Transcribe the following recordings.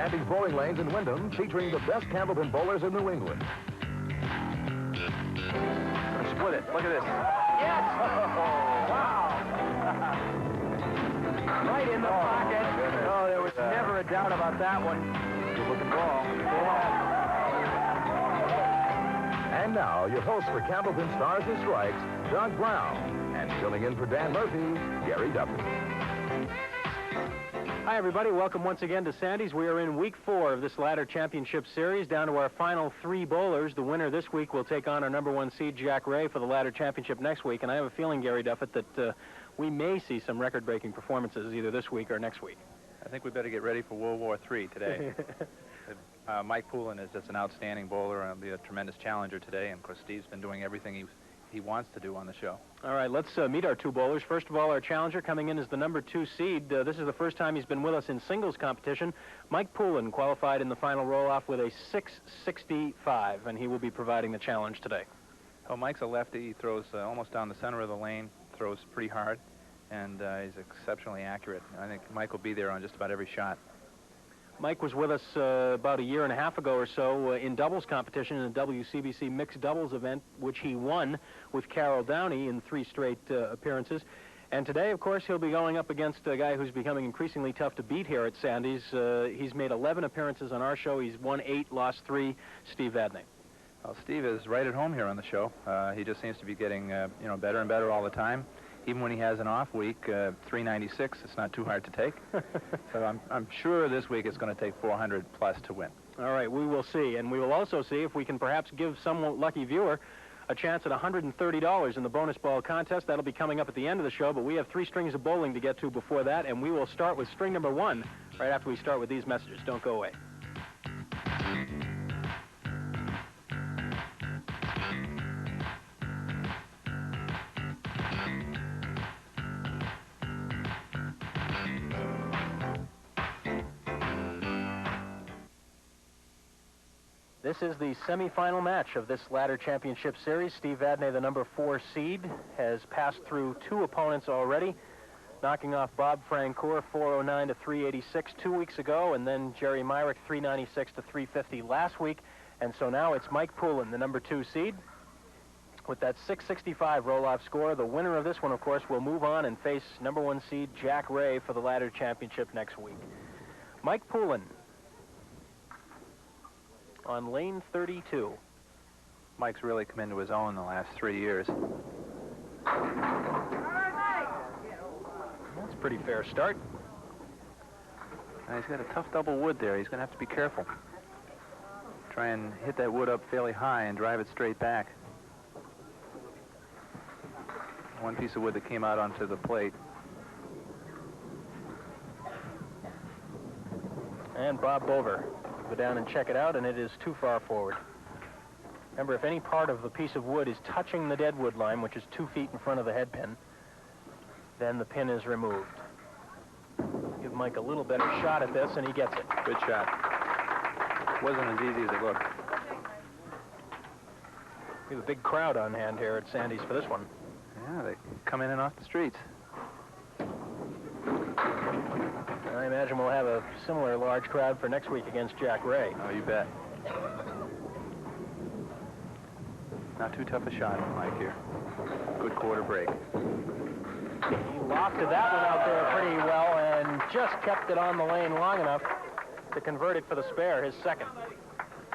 Sandy's bowling lanes in Wyndham, featuring the best Candlepin bowlers in New England. Split it. Look at this. Yes! Wow! Right in the pocket. Oh, there was never a doubt about that one. Good looking ball. Yeah. And now, your host for Candlepin Stars and Strikes, Doug Brown. And filling in for Dan Murphy, Gary Duffy. Hi, everybody. Welcome once again to Sandy's. We are in week 4 of this ladder championship series, down to our final 3 bowlers. The winner this week will take on our #1 seed, Jack Ray, for the ladder championship next week. And I have a feeling, Gary Duffett, that we may see some record-breaking performances either this week or next week. I think we better get ready for World War III today. Mike Poulin is just an outstanding bowler and will be a tremendous challenger today. And, of course, Steve's been doing everything he wants to do on the show. All right, let's meet our 2 bowlers. First of all, our challenger coming in is the #2 seed. This is the first time he's been with us in singles competition. Mike Poulin qualified in the final roll-off with a 665, and he will be providing the challenge today. Oh, Mike's a lefty. He throws almost down the center of the lane, throws pretty hard, and he's exceptionally accurate. I think Mike will be there on just about every shot. Mike was with us about a year and a half ago or so in doubles competition in the WCBC mixed doubles event, which he won with Carol Downey in 3 straight appearances. And today, of course, he'll be going up against a guy who's becoming increasingly tough to beat here at Sandy's. He's made 11 appearances on our show. He's won 8, lost 3. Steve Vadney. Well, Steve is right at home here on the show. He just seems to be getting better and better all the time. Even when he has an off week, 396, it's not too hard to take. So I'm sure this week it's going to take 400 plus to win. All right, we will see. And we will also see if we can perhaps give some lucky viewer a chance at $130 in the bonus ball contest. That'll be coming up at the end of the show, but we have 3 strings of bowling to get to before that, and we will start with string number 1 right after we start with these messages. Don't go away. This is the semifinal match of this ladder championship series. Steve Vadney, the #4 seed, has passed through 2 opponents already, knocking off Bob Francoeur 409 to 386 2 weeks ago, and then Jerry Myrick 396 to 350 last week. And so now it's Mike Poulin, the #2 seed, with that 665 roll-off score. The winner of this one, of course, will move on and face #1 seed Jack Ray for the ladder championship next week. Mike Poulin on lane 32. Mike's really come into his own in the last 3 years. That's a pretty fair start. Now he's got a tough double wood there. He's going to have to be careful. Try and hit that wood up fairly high and drive it straight back. One piece of wood that came out onto the plate. And Bob Bover. Go down and check it out, and it is too far forward. Remember, if any part of the piece of wood is touching the deadwood line, which is 2 feet in front of the head pin, then the pin is removed. Give Mike a little better shot at this, and he gets it. Good shot. Wasn't as easy as it looked. We have a big crowd on hand here at Sandy's for this one. Yeah, they come in and off the streets. I imagine we'll have a similar large crowd for next week against Jack Ray. Oh, you bet. Not too tough a shot on Mike here. Good quarter break. He lofted that one out there pretty well and just kept it on the lane long enough to convert it for the spare, his second.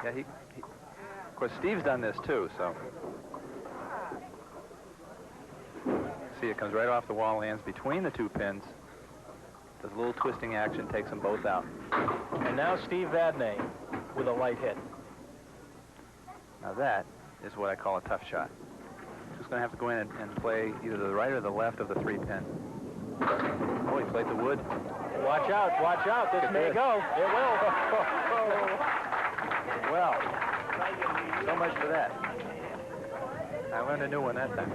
Yeah, of course, Steve's done this too, so. See, it comes right off the wall, lands between the 2 pins. Does a little twisting action, takes them both out. And now Steve Vadney with a light hit. Now that is what I call a tough shot. Just going to have to go in and play either the right or the left of the 3 pin. Oh, he played the wood. Watch out, this may go. It will. Well, so much for that. I learned a new one that time.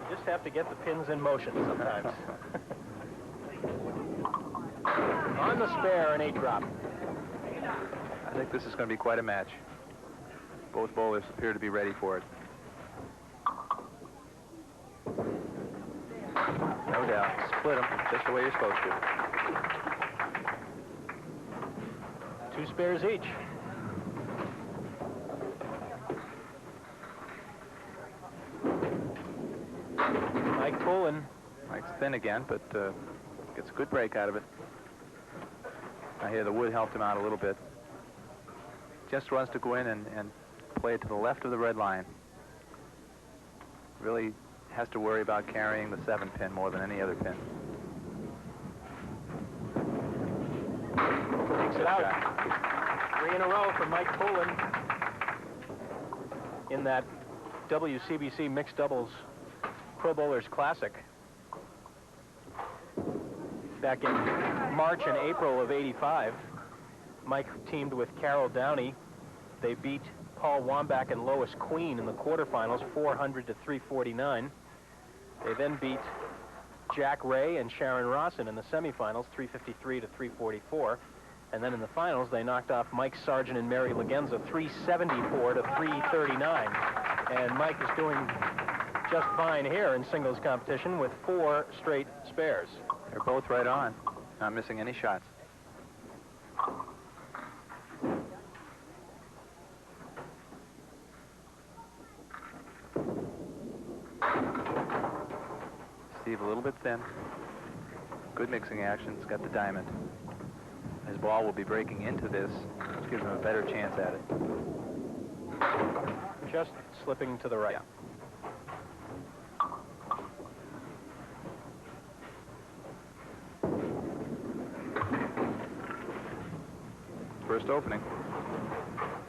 You just have to get the pins in motion sometimes. On the spare, an 8 drop. I think this is going to be quite a match. Both bowlers appear to be ready for it. No doubt. Split them just the way you're supposed to. 2 spares each. Mike Poulin. Mike's thin again, but gets a good break out of it. I hear the wood helped him out a little bit. Just wants to go in and play it to the left of the red line. Really has to worry about carrying the 7-pin more than any other pin. Takes it out. 3 in a row for Mike Poulin in that WCBC Mixed Doubles Pro Bowlers Classic. Back in March and April of '85, Mike teamed with Carol Downey. They beat Paul Wambach and Lois Queen in the quarterfinals, 400 to 349. They then beat Jack Ray and Sharon Rawson in the semifinals, 353 to 344. And then in the finals, they knocked off Mike Sargent and Mary Legenza, 374 to 339. And Mike is doing just fine here in singles competition with 4 straight spares. They're both right on, not missing any shots. Steve a little bit thin. Good mixing action. He's got the diamond. His ball will be breaking into this, which gives him a better chance at it. Just slipping to the right. Yeah. First opening.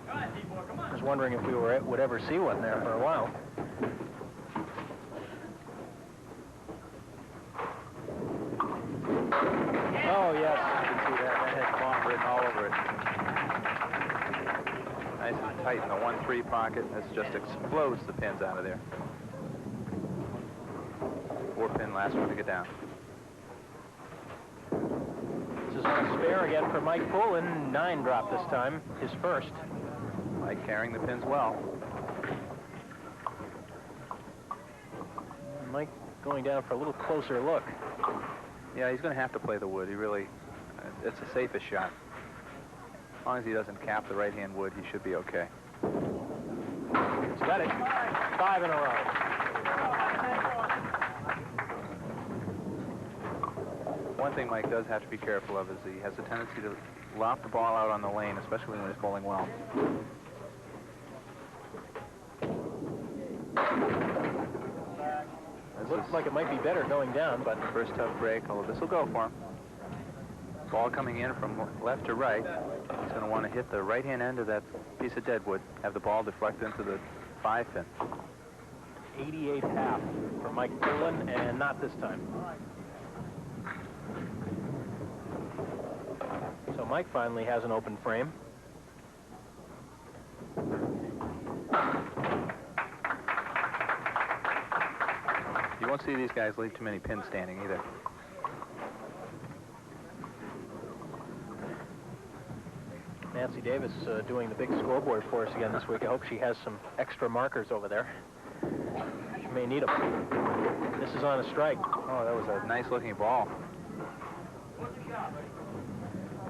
I was wondering if we would ever see one there for a while. Oh, yes. You can see that. That has bomb written all over it. Nice and tight in the 1-3 pocket. This just explodes the pins out of there. 4-pin, last one to get down. This is on a spare again for Mike Poulin. 9 drop this time, his first. Mike carrying the pins well. Mike going down for a little closer look. Yeah, he's going to have to play the wood. He really, it's the safest shot. As long as he doesn't cap the right-hand wood, he should be okay. He's got it. 5 in a row. One thing Mike does have to be careful of is he has a tendency to loft the ball out on the lane, especially when he's bowling well. It looks like it might be better going down, but First tough break, although this will go for him. Ball coming in from left to right. He's going to want to hit the right-hand end of that piece of deadwood, have the ball deflect into the 5-pin. 88.5 for Mike Poulin, and not this time. So Mike finally has an open frame. You won't see these guys leave too many pins standing either. Nancy Davis doing the big scoreboard for us again this week. I hope she has some extra markers over there. She may need them. This is on a strike. Oh, that was a nice-looking ball.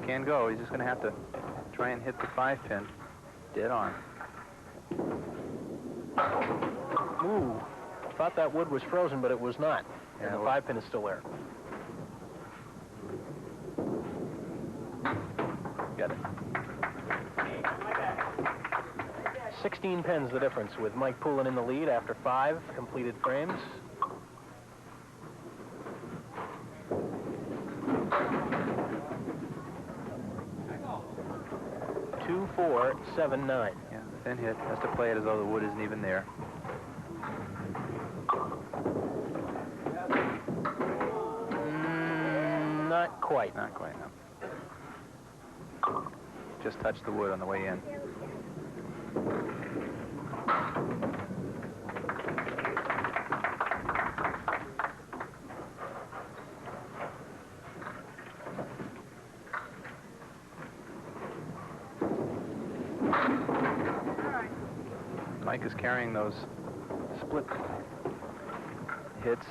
Can go. He's just going to have to try and hit the 5-pin dead on. Ooh. Thought that wood was frozen, but it was not. Yeah, And the well, 5-pin is still there. Got it. 16 pins the difference, with Mike Poulin in the lead after 5 completed frames. Two, 4, 7, 9. Yeah, the thin hit has to play it as though the wood isn't even there. Not quite. Not quite, no. Just touched the wood on the way in. Mike is carrying those split hits.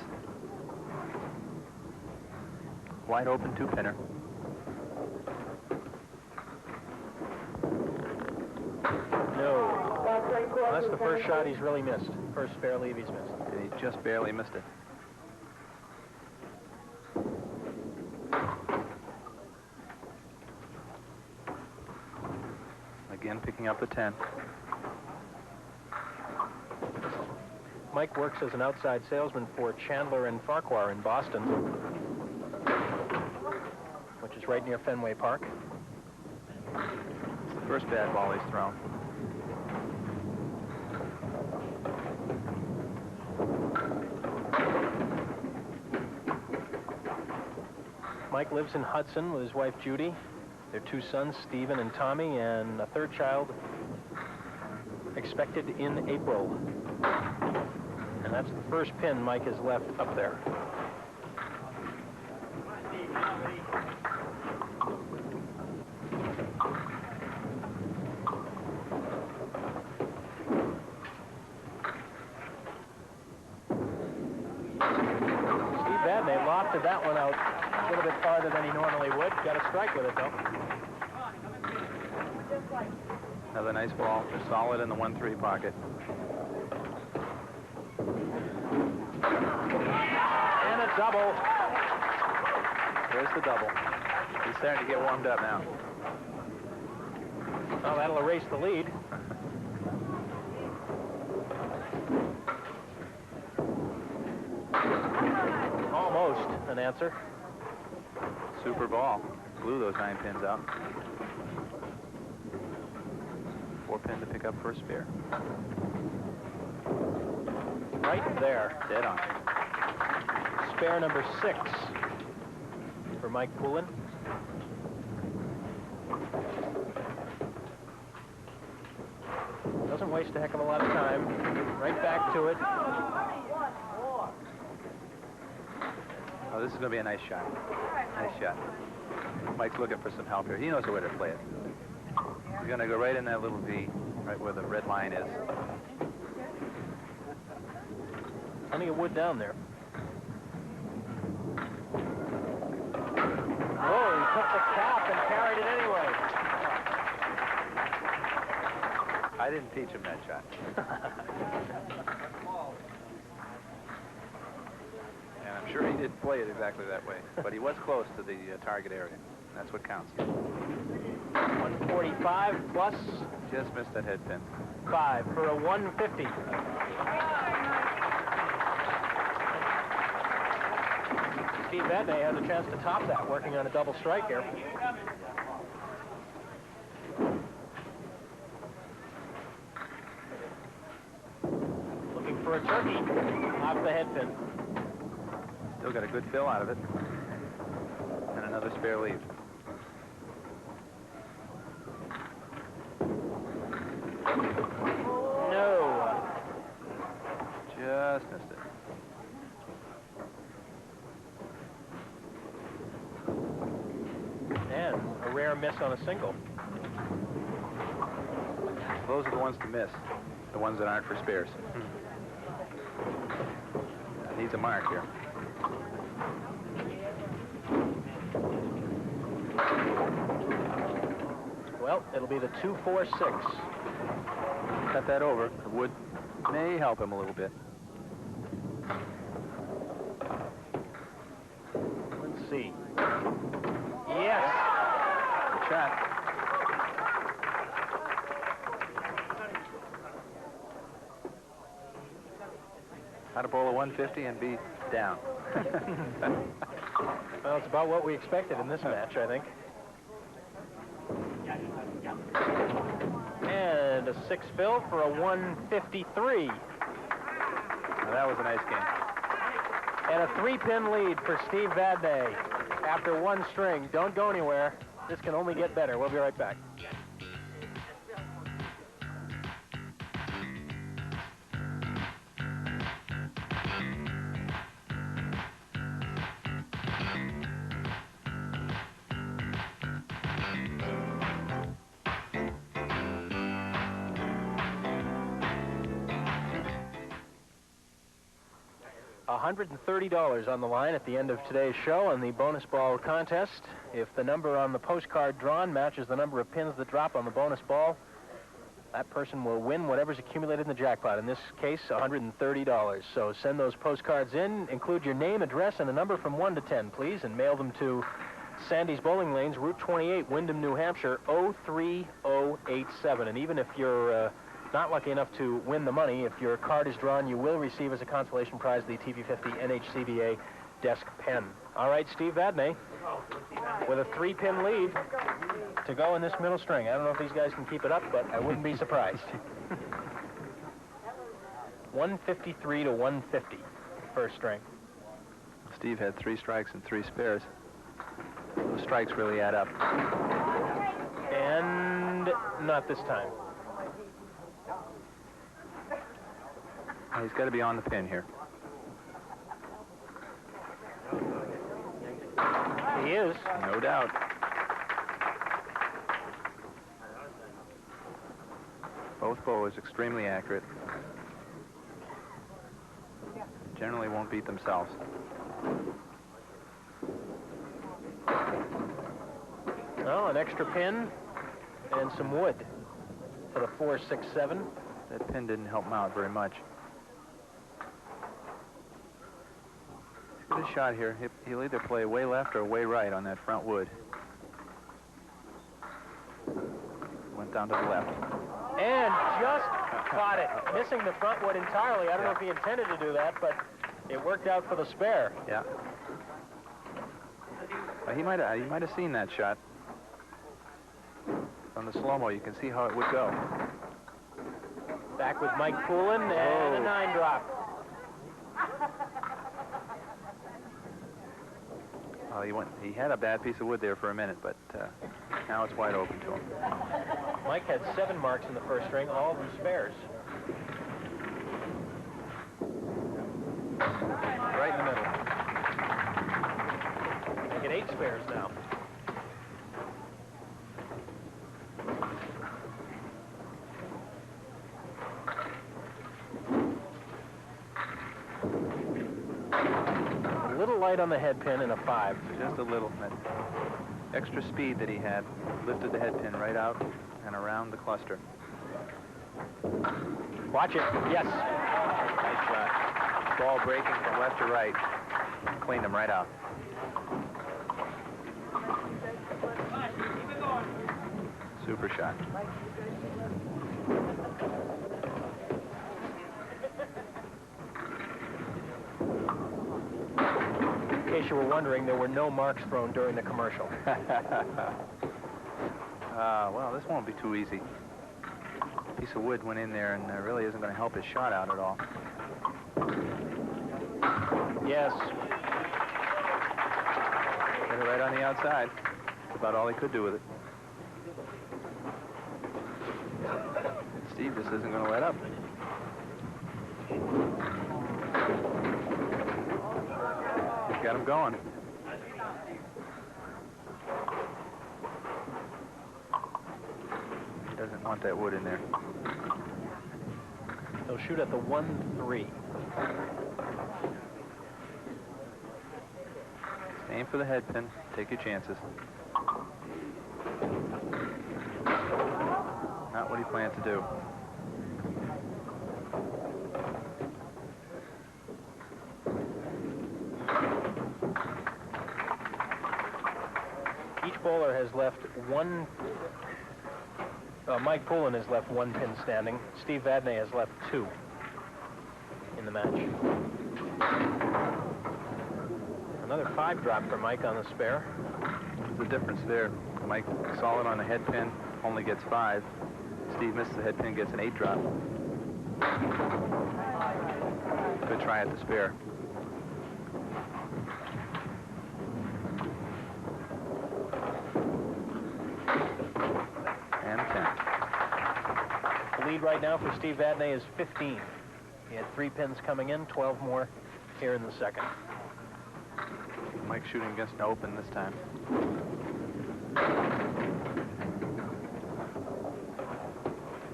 Wide open 2-pinner. That's the first shot he's really missed. First spare leave he's missed. And he just barely missed it. Again, picking up the 10. Mike works as an outside salesman for Chandler and Farquhar in Boston, which is right near Fenway Park. It's the first bad ball he's thrown. Mike lives in Hudson with his wife Judy, their 2 sons, Stephen and Tommy, and a 3rd child expected in April. And that's the first pin Mike has left up there. Steve Vadney lofted that one out a little bit farther than he normally would. Got a strike with it, though. Another nice ball. They're solid in the 1-3 pocket. And a double. There's the double. He's starting to get warmed up now. Well, that'll erase the lead. Almost an answer. Super ball. Blew those 9 pins out. 4 pin to pick up for a spare. Right there. Dead on. Spare number 6 for Mike Poulin. Doesn't waste a heck of a lot of time. Right back to it. Oh, this is going to be a nice shot. Nice shot. Mike's looking for some help here. He knows where to play it. He's going to go right in that little V, right where the red line is. Plenty of wood down there. Oh, he took the cap and carried it anyway. I didn't teach him that shot. And I'm sure he didn't play it exactly that way, but he was close to the target area. That's what counts. 145 plus Just missed that head pin. 5 for a 150. Steve Vadney has a chance to top that, working on a double strike here. Looking for a turkey off the head pin. Still got a good fill out of it. And another spare leave. No. Just missed it. And a rare miss on a single. Those are the ones to miss. The ones that aren't for spares. Needs a mark here. Well, it'll be the 2-4-6. Cut that over. The wood may help him a little bit. Let's see. Yes. Good shot. How to bowl a 150 and be down. Well, it's about what we expected in this match, I think. And a 6 fill for a 153. Now, that was a nice game. And a 3-pin lead for Steve Vadney after 1 string. Don't go anywhere. This can only get better. We'll be right back. $130 on the line at the end of today's show on the bonus ball contest. If the number on the postcard drawn matches the number of pins that drop on the bonus ball, that person will win whatever's accumulated in the jackpot. In this case, $130. So send those postcards in, include your name, address, and a number from 1 to 10, please, and mail them to Sandy's Bowling Lanes, Route 28, Windham, New Hampshire, 03087. And even if you're not lucky enough to win the money, if your card is drawn, you will receive as a consolation prize the TV50 NHCBA desk pen. All right, Steve Vadney with a 3-pin lead to go in this middle string. I don't know if these guys can keep it up, but I wouldn't be surprised. 153 to 150, first string. Steve had 3 strikes and 3 spares. Those strikes really add up. And not this time. He's got to be on the pin here. He is. No doubt. Both bowlers extremely accurate. Generally won't beat themselves. Well, an extra pin and some wood for the 4, 6, 7. That pin didn't help him out very much. Good shot here. He'll either play way left or way right on that front wood. Went down to the left. And just caught it. Missing the front wood entirely. I don't know if he intended to do that, but it worked out for the spare. Yeah. He might have seen that shot. On the slow-mo, you can see how it would go. Back with Mike Poulin and a 9-drop. He had a bad piece of wood there for a minute, but now it's wide open to him. Mike had 7 marks in the first string, all of them spares. Right in the middle. Make it 8 spares now. A little light on the head pin and a 5. Just a little. That extra speed that he had lifted the head pin right out and around the cluster. Watch it. Yes. Nice shot. Ball breaking from left to right. Cleaned him right out. Super shot. In case you were wondering, there were no marks thrown during the commercial. Well, this won't be too easy. A piece of wood went in there and really isn't going to help his shot out at all. Yes. Hit it right on the outside. About all he could do with it. Steve just isn't going to let up. Got him going. He doesn't want that wood in there. He'll shoot at the 1-3. Aim for the head pin. Take your chances. Not what he planned to do. Each bowler has left one. Mike Poulin has left 1 pin standing. Steve Vadney has left 2 in the match. Another 5-drop for Mike on the spare. There's a difference there. Mike, solid on the head pin, only gets 5. Steve misses the head pin, gets an 8-drop. Good try at the spare. And 10. The lead right now for Steve Vadney is 15. He had 3 pins coming in, 12 more here in the second. Mike shooting against an open this time.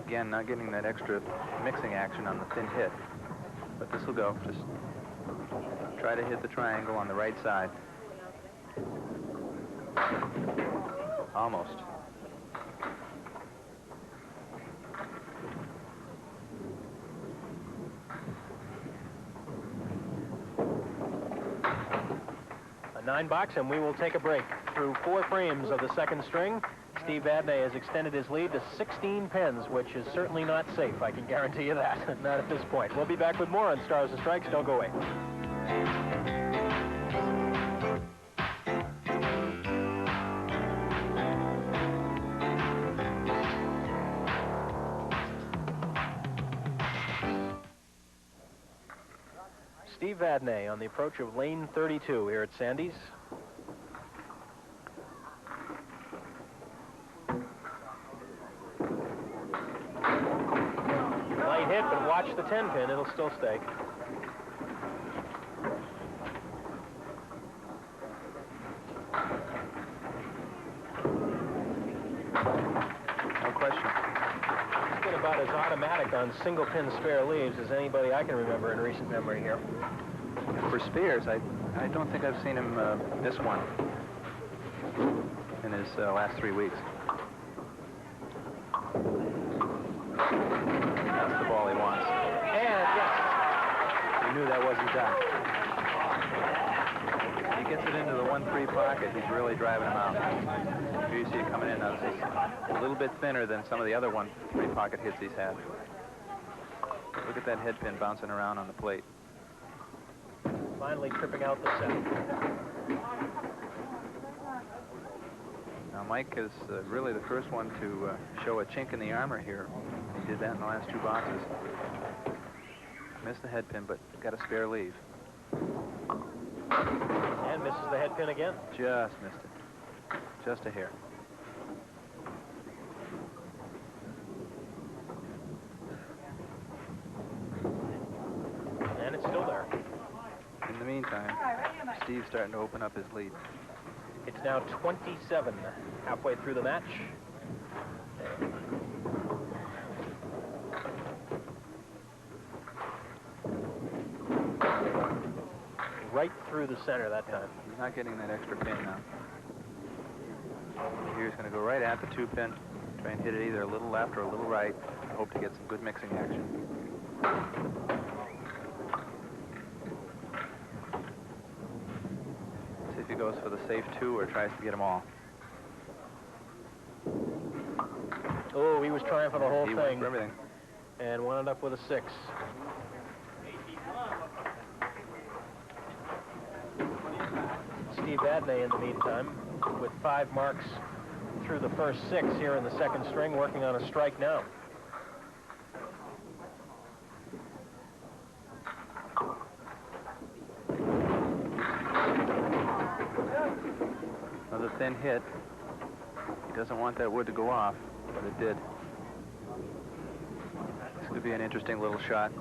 Again, not getting that extra mixing action on the thin hit. But this will go. Just try to hit the triangle on the right side. Almost. 9 and we will take a break. Through 4 frames of the second string, Steve Vadney has extended his lead to 16 pins, which is certainly not safe, I can guarantee you that. Not at this point. We'll be back with more on Stars and Strikes. Don't go away. Steve Vadney on the approach of lane 32 here at Sandy's. Light hit, but watch the 10-pin. It'll still stay. No question. It's been about as automatic on single-pin spare leaves as anybody I can remember in recent memory here. For Spears, I don't think I've seen him miss one in his last 3 weeks. That's the ball he wants. And yes, He knew that wasn't done. He gets it into the 1-3 pocket. He's really driving him out. Here you see it coming in. Now, this is a little bit thinner than some of the other 1-3 pocket hits he's had. Look at that head pin bouncing around on the plate. finally tripping out the set. Now, Mike is really the first one to show a chink in the armor here. He did that in the last 2 boxes. Missed the head pin, but got a spare leave. And misses the head pin again. Just missed it. Just a hair. And it's still there. In the meantime, Steve's starting to open up his lead. It's now 27, halfway through the match. Right through the center that time. He's not getting that extra pin now. Here's going to go right at the 2-pin. Try and hit it either a little left or a little right. Hope to get some good mixing action. See if he goes for the safe 2 or tries to get them all. Oh, he was trying for the whole He thing. went for everything. And wound up with a 6. Steve Vadney, in the meantime, with 5 marks through the first 6 here in the second string, working on a strike now. Another thin hit. He doesn't want that wood to go off, but it did. This could be an interesting little shot.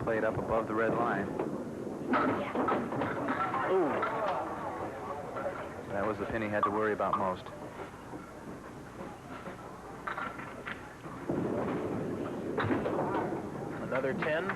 Played up above the red line. Ooh. That was the pin he had to worry about most. Another 10.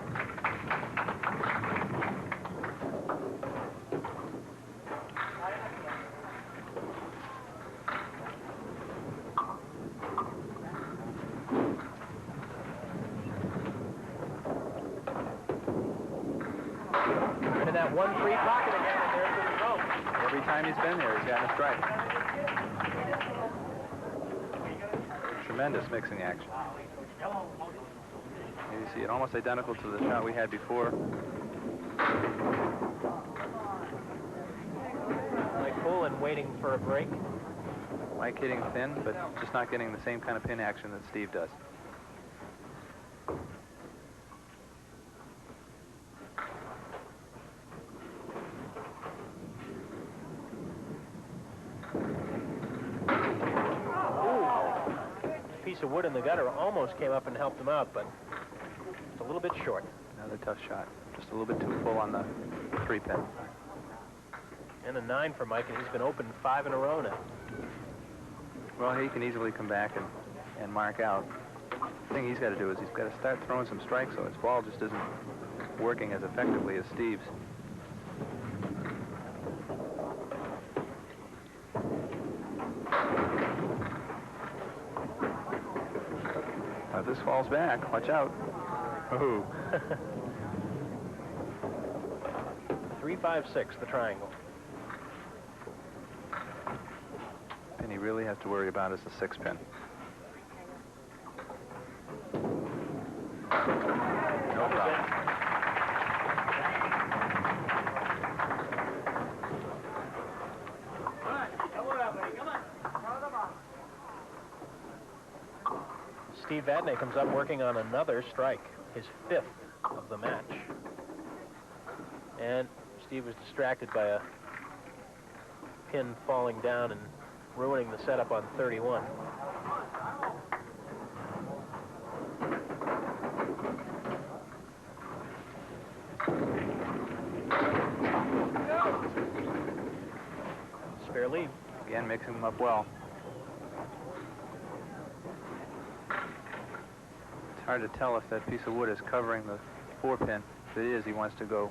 Into that 1-3 pocket again, and there's the result. Every time he's been there, he's gotten a strike. Tremendous mixing action. Here you see it, almost identical to the shot we had before. Mike Poulin waiting for a break. Mike hitting thin, but just not getting the same kind of pin action that Steve does. Piece of wood in the gutter almost came up and helped him out, but it's a little bit short. Another tough shot. Just a little bit too full on the 3-pin. And a 9 for Mike, and he's been open 5 in a row now. Well, he can easily come back and mark out. The thing he's got to do is he's got to start throwing some strikes so his ball just isn't working as effectively as Steve's. If this falls back, watch out. Ooh. 3-5-6, the triangle. he really has to worry about is the 6-pin. No problem. Steve Vadney comes up working on another strike, his 5th of the match. And Steve was distracted by a pin falling down and ruining the setup on 31. Spare lead. Again, mixing them up well. It's hard to tell if that piece of wood is covering the 4-pin. If it is, he wants to go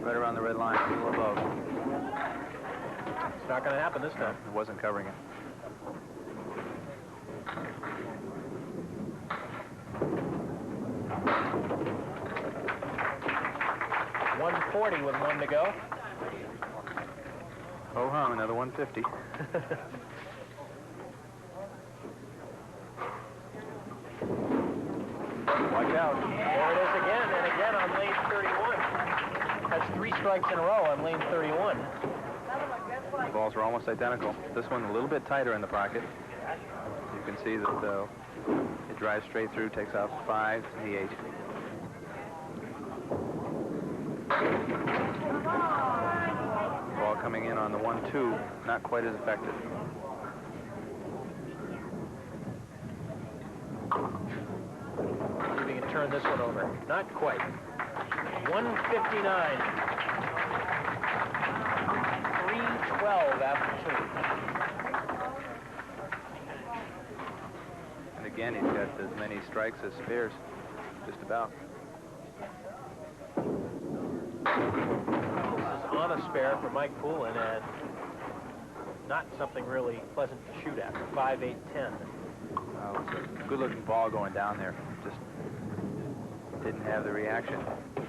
right around the red line, a little above. It's not going to happen this time. It wasn't covering it. .140 with 1 to go. Oh, another 150. Watch out. There it is again, and again on lane 31. That's 3 strikes in a row on lane 31. The balls are almost identical. This one a little bit tighter in the pocket. You can see that it drives straight through, takes out 5 and the 8. Ball coming in on the 1-2, not quite as effective. See if we can turn this one over. Not quite. 159. 312 after 2. And again, he's got as many strikes as spares, just about. On a spare for Mike Poulin, and not something really pleasant to shoot at. 5, 8, 10. It's a good-looking ball going down there. Just didn't have the reaction. He's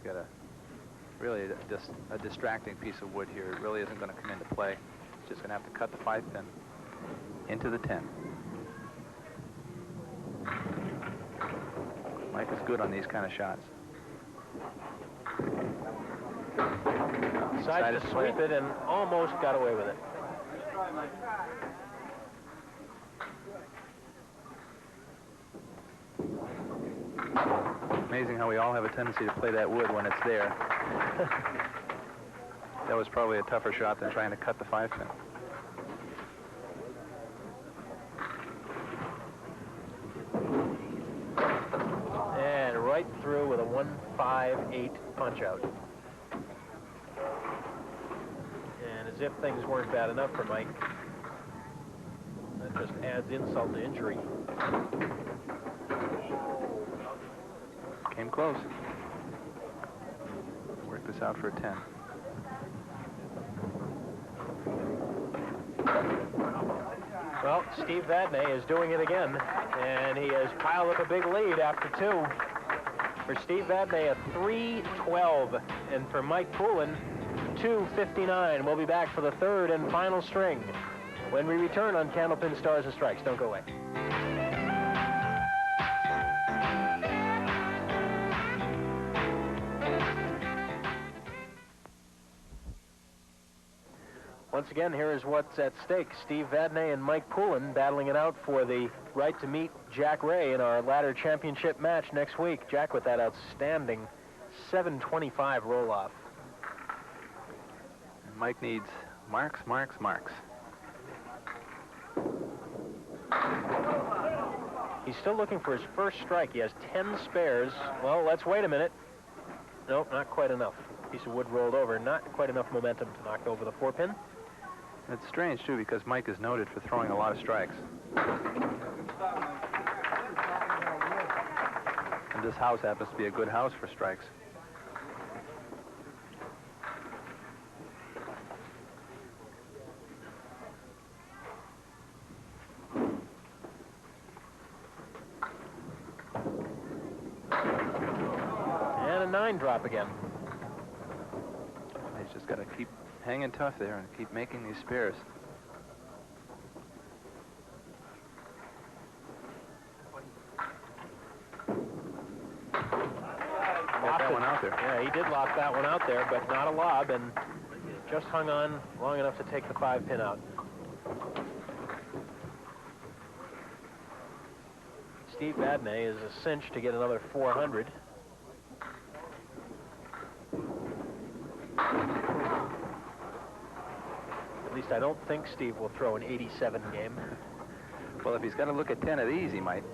got really just a distracting piece of wood here. It really isn't going to come into play. He's just going to have to cut the 5-pin into the 10. Mike is good on these kind of shots. Decided to sweep it and almost got away with it. Amazing how we all have a tendency to play that wood when it's there. That was probably a tougher shot than trying to cut the 5-pin. And right through with a 1-5-8 punch out. And as if things weren't bad enough for Mike, that just adds insult to injury. Came close. Work this out for a 10. Well, Steve Vadney is doing it again, and he has piled up a big lead after 2. For Steve Vadney, a 3-12, and for Mike Poulin, 2-59. We'll be back for the 3rd and final string when we return on Candlepin Stars and Strikes. Don't go away. Once again, here is what's at stake. Steve Vadney and Mike Poulin battling it out for the right to meet Jack Ray in our ladder championship match next week. Jack with that outstanding 725 roll-off. And Mike needs marks, marks, marks. He's still looking for his first strike. He has 10 spares. Well, let's wait a minute. Nope, not quite enough. Piece of wood rolled over. Not quite enough momentum to knock over the 4-pin. It's strange, too, because Mike is noted for throwing a lot of strikes. And this house happens to be a good house for strikes. And a 9 drop again. He's just got to keep hanging tough there and keep making these spares. Got that one out there. Yeah, he did lock that one out there, but not a lob, and just hung on long enough to take the 5-pin out. Steve Vadney is a cinch to get another 400. At least I don't think Steve will throw an 87 game. Well, if he's got to look at 10 of these, he might.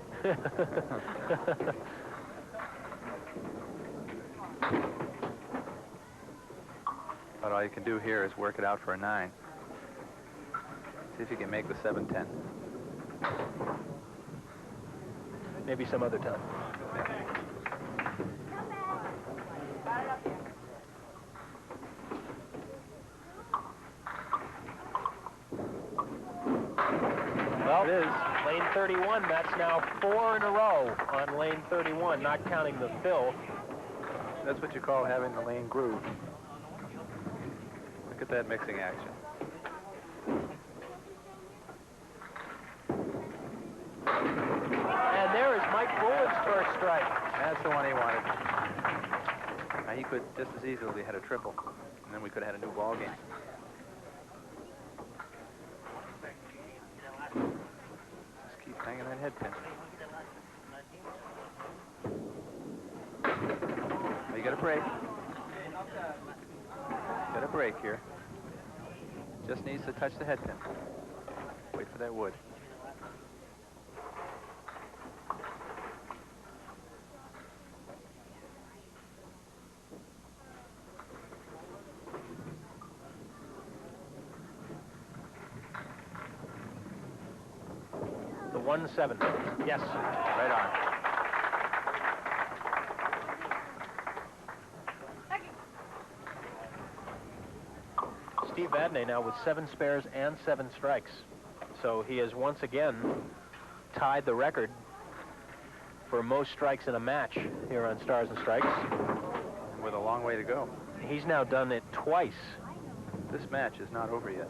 But all you can do here is work it out for a 9. See if you can make the 7-10. Maybe some other time. Well, it is. Lane 31, that's now 4 in a row on lane 31, not counting the fill. That's what you call having the lane groove. Look at that mixing action. And there is Mike Poulin's first strike. That's the one he wanted. Now, he could just as easily had a triple, and then we could have had a new ball game. Just keep banging that head pin. You got a break. Got a break here. Just needs to touch the head pin. Wait for that wood. The 1-7. Yes. Right on. Steve Vadney now with 7 spares and 7 strikes. So he has once again tied the record for most strikes in a match here on Stars and Strikes. And with a long way to go. He's now done it twice. This match is not over yet.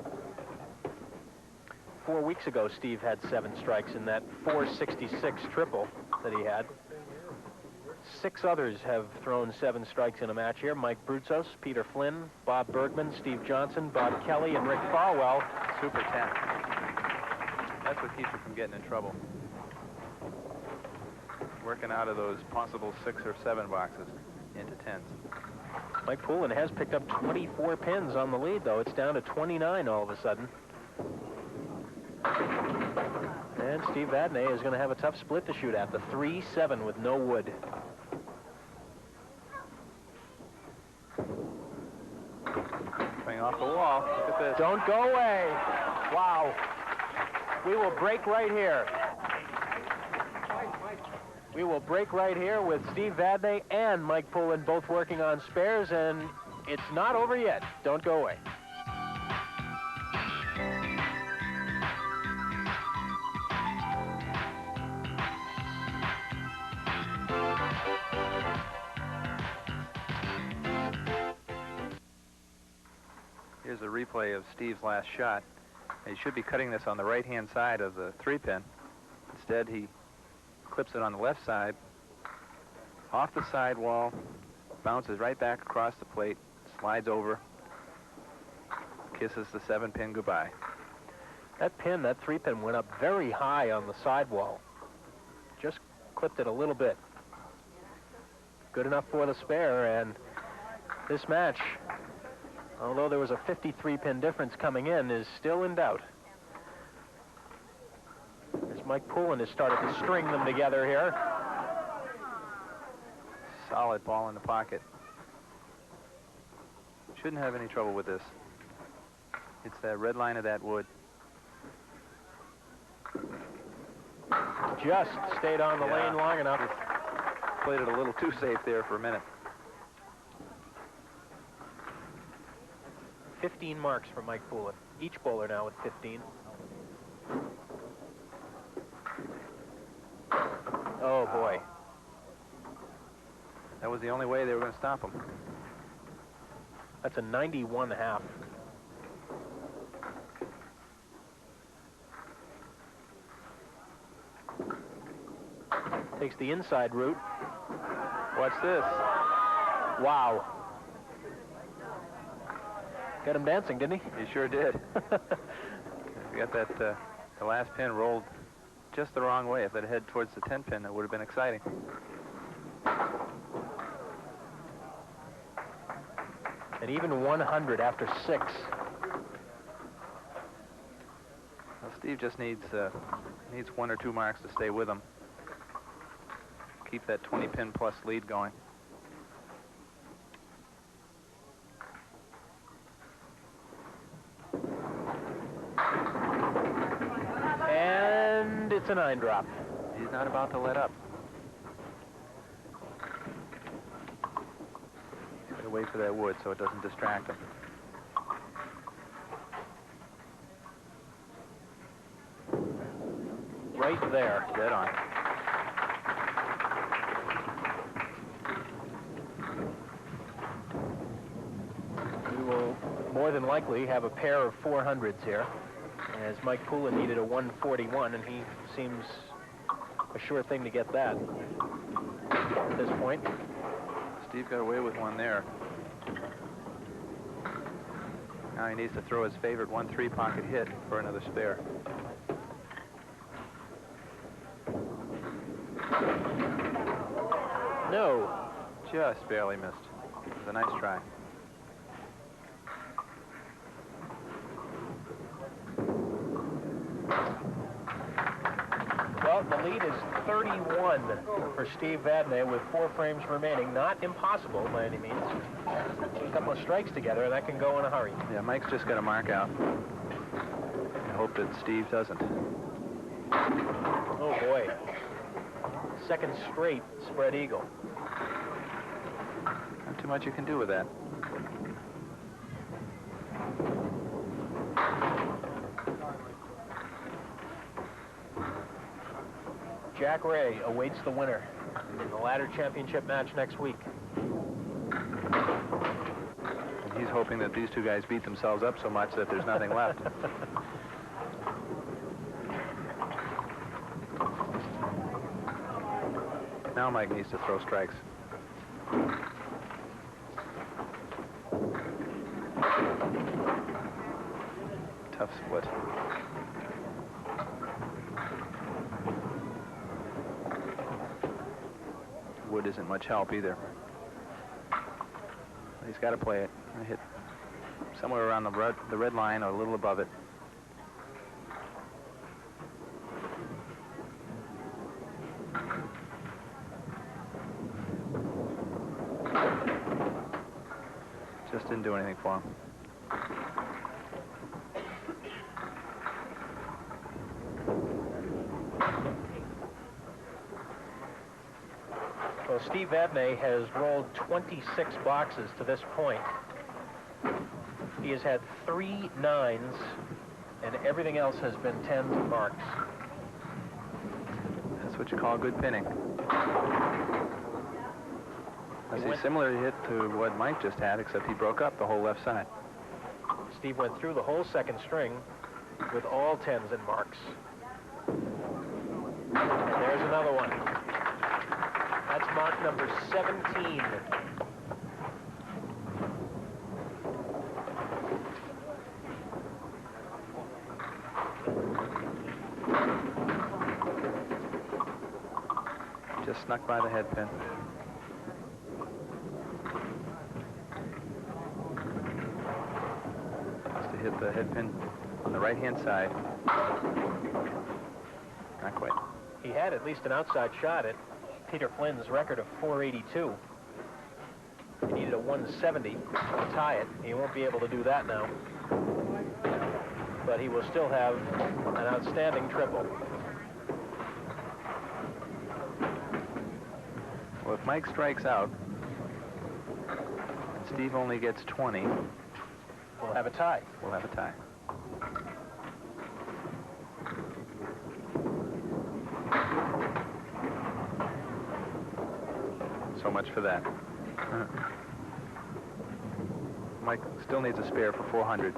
4 weeks ago, Steve had 7 strikes in that 466 triple that he had. 6 others have thrown 7 strikes in a match here. Mike Brutzos, Peter Flynn, Bob Bergman, Steve Johnson, Bob Kelly, and Rick Farwell. Super 10. That's what keeps you from getting in trouble. Working out of those possible 6 or 7 boxes into 10s. Mike Poulin has picked up 24 pins on the lead, though. It's down to 29 all of a sudden. And Steve Vadney is going to have a tough split to shoot at. The 3-7 with no wood. Coming off the wall. Look at this. Don't go away. Wow. We will break right here. We will break right here with Steve Vadney and Mike Poulin both working on spares, and it's not over yet. Don't go away. Here's a replay of Steve's last shot. He should be cutting this on the right-hand side of the 3-pin. Instead, he clips it on the left side, off the sidewall, bounces right back across the plate, slides over, kisses the 7-pin goodbye. That pin, that 3-pin, went up very high on the sidewall. Just clipped it a little bit. Good enough for the spare, and this match, although there was a 53-pin difference coming in, is still in doubt. As Mike Poulin has started to string them together here. Solid ball in the pocket. Shouldn't have any trouble with this. It's that red line of that wood. Just stayed on the lane long enough. Played it a little too safe there for a minute. 15 marks for Mike Poulin. Each bowler now with 15. Oh, boy. That was the only way they were going to stop him. That's a 91.5. Takes the inside route. Watch this. Wow. Got him dancing, didn't he? He sure did. He got that, the last pin rolled just the wrong way. If it had headed towards the 10 pin, that would have been exciting. And even 100 after 6. Well, Steve just needs 1 or 2 marks to stay with him. Keep that 20 pin plus lead going. And it's a 9 drop. He's not about to let up. He's got to wait for that wood so it doesn't distract him. Right there. Dead on. We will more than likely have a pair of 400s here, as Mike Poulin needed a 141, and he seems a sure thing to get that at this point. Steve got away with one there. Now he needs to throw his favorite 1-3 pocket hit for another spare. No. Just barely missed. It was a nice try. Well, the lead is 31 for Steve Vadney with 4 frames remaining. Not impossible by any means. A couple of strikes together, and that can go in a hurry. Yeah, Mike's just got to mark out. I hope that Steve doesn't. Oh, boy. Second straight spread eagle. Not too much you can do with that. Jack Ray awaits the winner in the ladder championship match next week. And he's hoping that these two guys beat themselves up so much that there's nothing left. Now Mike needs to throw strikes. Tough split. Wood isn't much help either. He's got to play it. I hit somewhere around the red line or a little above it. Just didn't do anything for him. Well, Steve Vadney has rolled 26 boxes to this point. He has had 3 9s, and everything else has been 10 marks. That's what you call good pinning. That's a similar hit to what Mike just had, except he broke up the whole left side. Steve went through the whole second string with all 10s and marks. And there's another one. That's mark number 17. Just snuck by the head pin. Just to hit the head pin on the right-hand side. Not quite. He had at least an outside shot at Peter Flynn's record of 482. He needed a 170 to tie it. He won't be able to do that now. But he will still have an outstanding triple. Well, if Mike strikes out, and Steve only gets 20, we'll have a tie. We'll have a tie. So much for that. Mike still needs a spare for 400.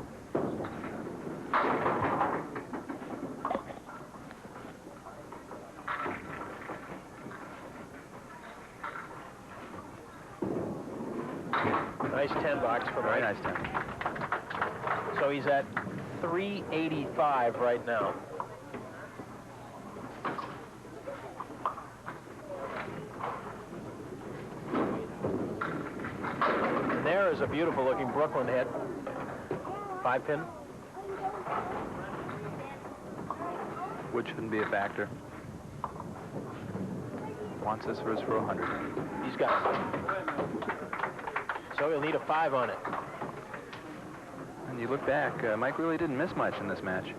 Nice 10 box for Mike. Very nice 10. So he's at 385 right now. And there is a beautiful looking Brooklyn hit. 5-pin. Wood shouldn't be a factor. Wants this for his 400. He's got it. So he'll need a 5 on it. And you look back, Mike really didn't miss much in this match.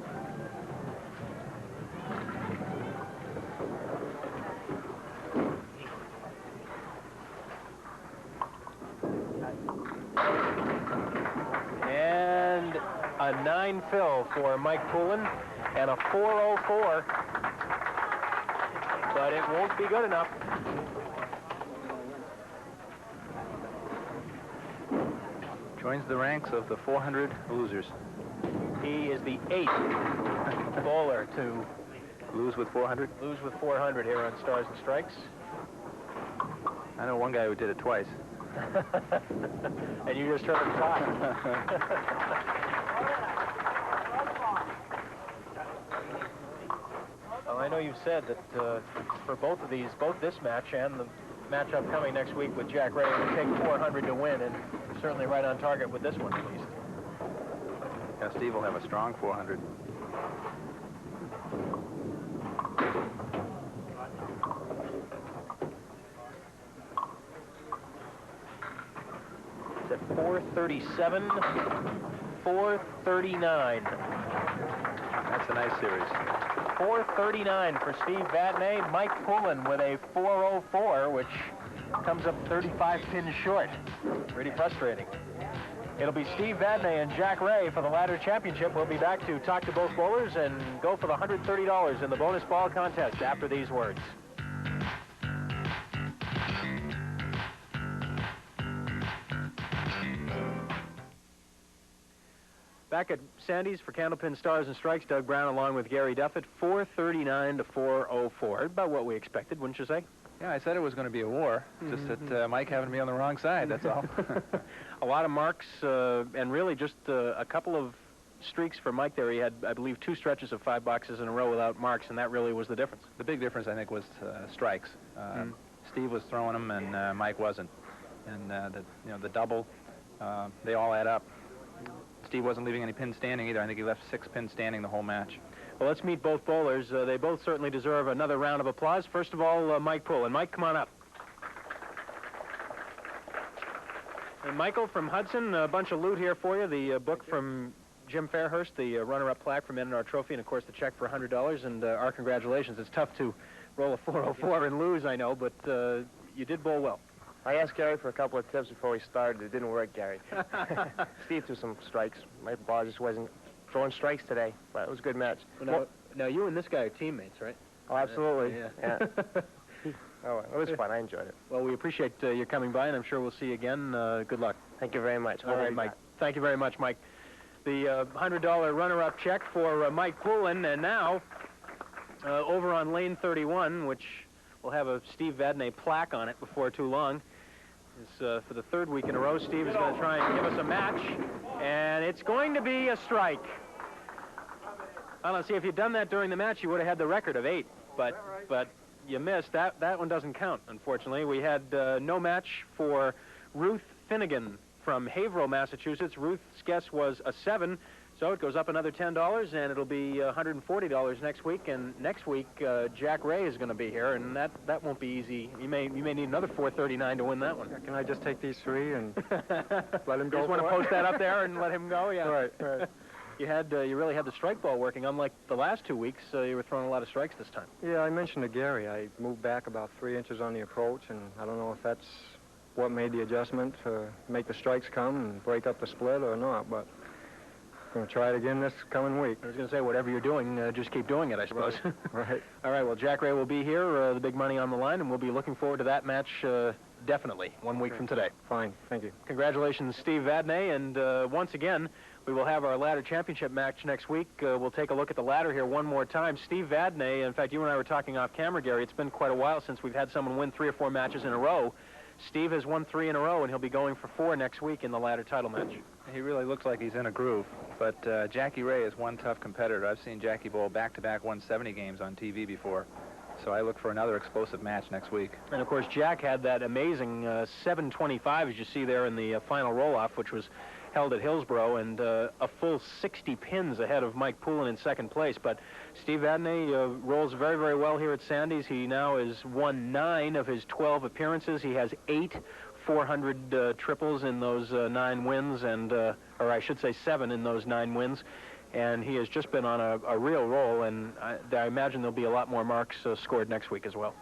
And a 9 fill for Mike Poulin and a 404. But it won't be good enough. Joins the ranks of the 400 losers. He is the 8th bowler to Lose with 400? lose with 400 here on Stars and Strikes. I know one guy who did it twice. And you just heard him talk. Well, I know you've said that for both of these, both this match and the match upcoming next week with Jack Ray, it would take 400 to win, and certainly right on target with this one at least. Yeah, Steve will have a strong 400. It's at 437, 439. That's a nice series. 439 for Steve Vadney. Mike Poulin with a 404, which comes up 35 pins short. Pretty frustrating. It'll be Steve Vadney and Jack Ray for the ladder championship. We'll be back to talk to both bowlers and go for the $130 in the bonus ball contest after these words. Back at Sandy's for Candlepin Stars and Strikes, Doug Brown along with Gary Duffett, 439 to 404. About what we expected, wouldn't you say? Yeah, I said it was going to be a war, just that Mike happened to be on the wrong side, that's all. A lot of marks, and really just a couple of streaks for Mike there. He had, I believe, 2 stretches of 5 boxes in a row without marks, and that really was the difference. The big difference, I think, was strikes. Steve was throwing them, and Mike wasn't. And the double, they all add up. Steve wasn't leaving any pins standing either. I think he left 6 pins standing the whole match. Well, let's meet both bowlers. They both certainly deserve another round of applause. First of all, Mike Poulin. Mike, come on up. Hey, Michael from Hudson, a bunch of loot here for you. The book from Jim Fairhurst, the runner-up plaque from N&R Trophy, and, of course, the check for $100, and our congratulations. It's tough to roll a 404 and lose, I know, but you did bowl well. I asked Gary for a couple of tips before we started. It didn't work, Gary. Steve threw some strikes. My ball just wasn't throwing strikes today, but it was a good match. Well, now you and this guy are teammates, right? Oh, absolutely. Yeah. Oh, it was fun. I enjoyed it. Well, we appreciate your coming by, and I'm sure we'll see you again. Good luck. Thank you very much. All right, Mike. Thank you very much, Mike. The $100 runner-up check for Mike Poulin, and now over on lane 31, which will have a Steve Vadney plaque on it before too long. Is, for the 3rd week in a row, Steve is going to try and give us a match, and it's going to be a strike. I don't see, if you'd done that during the match, you would have had the record of 8, but you missed. That one doesn't count, unfortunately. We had no match for Ruth Finnegan from Haverhill, Massachusetts. Ruth's guess was a 7, so it goes up another $10, and it'll be $140 next week. And next week, Jack Ray is going to be here, and that won't be easy. You may need another $439 to win that one. Can I just take these 3 and let him go? Just want to post that up there and let him go. Yeah. Right. You really had the strike ball working. Unlike the last 2 weeks, you were throwing a lot of strikes this time. Yeah, I mentioned to Gary, I moved back about 3 inches on the approach, and I don't know if that's what made the adjustment to make the strikes come and break up the split or not, but I'm going to try it again this coming week. I was going to say, whatever you're doing, just keep doing it, I suppose. Right. All right, well, Jack Ray will be here, the big money on the line, and we'll be looking forward to that match definitely 1 week from today. Fine, thank you. Congratulations, Steve Vadney, and once again, we will have our ladder championship match next week. We'll take a look at the ladder here one more time. Steve Vadney, in fact, you and I were talking off camera, Gary, it's been quite a while since we've had someone win 3 or 4 matches in a row. Steve has won 3 in a row, and he'll be going for 4 next week in the ladder title match. He really looks like he's in a groove, but Jackie Ray is one tough competitor. I've seen Jackie bowl back-to-back 170 games on TV before, so I look for another explosive match next week. And, of course, Jack had that amazing 725, as you see there in the final roll-off, which was held at Hillsborough, and a full 60 pins ahead of Mike Poulin in second place. But Steve Vadney rolls very, very well here at Sandy's. He now has won 9 of his 12 appearances. He has 8 400 triples in those 9 wins, and or I should say 7 in those 9 wins. And he has just been on a real roll, and I imagine there'll be a lot more marks scored next week as well.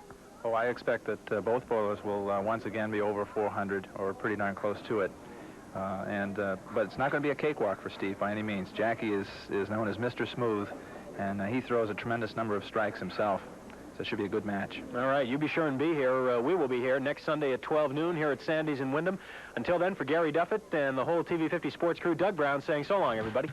Oh, I expect that both bowlers will once again be over 400 or pretty darn close to it. But it's not going to be a cakewalk for Steve by any means. Jackie is known as Mr. Smooth, and he throws a tremendous number of strikes himself. So it should be a good match. All right, you be sure and be here. We will be here next Sunday at 12 noon here at Sandy's in Wyndham. Until then, for Gary Duffett and the whole TV50 Sports crew, Doug Brown saying so long, everybody.